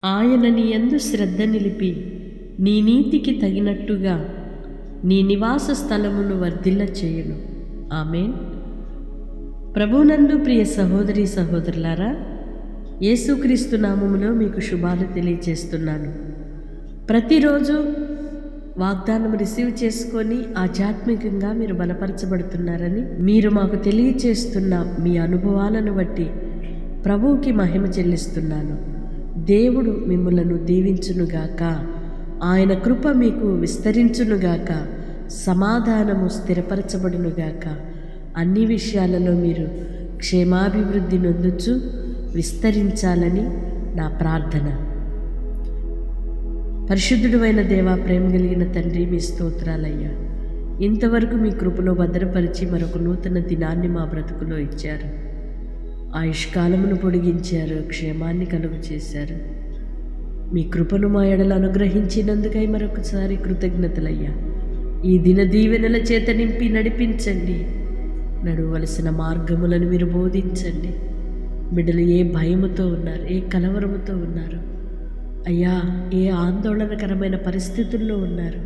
ఆయన నీ యందు శ్రద్ధ నిలిపి నీ నీతికి తగినట్టుగా నీ నివాస స్థలమును వర్ధిల్ల చేయును. ఆమేన్. ప్రభునందు ప్రియ సహోదరి సహోదరులారా, యేసుక్రీస్తు నామములో మీకు శుభాలు తెలియచేస్తున్నాను. ప్రతిరోజు వాగ్దానం రిసీవ్ చేసుకొని ఆధ్యాత్మికంగా మీరు బలపరచబడుతున్నారని మీరు మాకు తెలియచేస్తున్న మీ అనుభవాలను బట్టి ప్రభువుకి మహిమ చెల్లిస్తున్నాను. దేవుడు మిమ్ములను దీవించునుగాక. ఆయన కృప మీకు విస్తరించునుగాక. సమాధానము స్థిరపరచబడునుగాక. అన్ని విషయాలలో మీరు క్షేమాభివృద్ధి నొందుచు విస్తరించాలని నా ప్రార్థన. పరిశుద్ధుడైన దేవా, ప్రేమ కలిగిన తండ్రి, మీ స్తోత్రాలయ్యా. ఇంతవరకు మీ కృపలో భద్రపరిచి మరొక నూతన దినాన్ని మా బ్రతుకులో ఇచ్చారు. ఆయుష్కాలమును పొడిగించారు, క్షేమాన్ని కలుగు చేశారు. మీ కృపను మా ఎడల అనుగ్రహించినందుకై మరొకసారి కృతజ్ఞతలయ్యా. ఈ దిన దీవెనల చేత నింపి నడిపించండి. నడవలసిన మార్గములను మీరు బోధించండి. బిడ్డలు ఏ భయముతో ఉన్నారు, ఏ కలవరముతో ఉన్నారు అయ్యా, ఏ ఆందోళనకరమైన పరిస్థితుల్లో ఉన్నారు,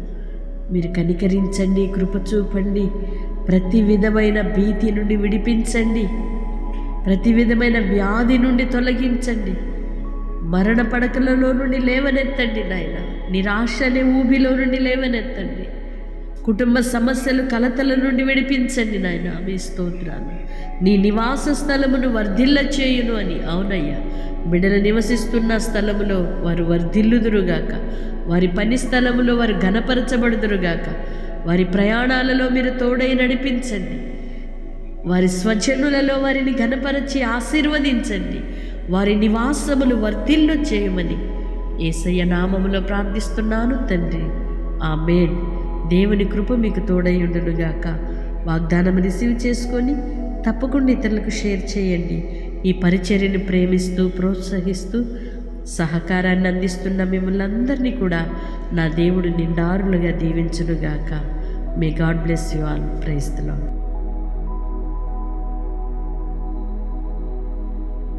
మీరు కనికరించండి, కృప చూపండి. ప్రతి విధమైన భీతి నుండి విడిపించండి. ప్రతి విధమైన వ్యాధి నుండి తొలగించండి. మరణ పడకలలో నుండి లేవనెత్తండి నాయన. నిరాశ అనే ఊబిలో నుండి లేవనెత్తండి. కుటుంబ సమస్యలు, కలతల నుండి విడిపించండి నాయన. మీ స్తోత్రాలు. నీ నివాస స్థలమును వర్ధిల్ల చేయును అని. అవునయ్యా, బిడ్డలు నివసిస్తున్న స్థలములో వారు వర్ధిల్లుదురుగాక. వారి పని స్థలములో వారు ఘనపరచబడుదురుగాక. వారి ప్రయాణాలలో మీరు తోడై నడిపించండి. వారి స్వజనులలో వారిని ఘనపరచి ఆశీర్వదించండి. వారి నివాసములు వర్ధిల్లు చేయమని యేసయ్య నామములో ప్రార్థిస్తున్నాను తండ్రి. ఆమేన్. దేవుని కృప మీకు తోడై ఉండునుగాక. వాగ్దానం రిసీవ్ చేసుకొని తప్పకుండా ఇతరులకు షేర్ చేయండి. ఈ పరిచర్యను ప్రేమిస్తూ ప్రోత్సహిస్తూ సహకారాన్ని అందిస్తున్న మిమ్మల్ని అందరినీ కూడా నా దేవుడు నిండారులుగా దీవించునుగాక. May God bless you all. Praise the lord.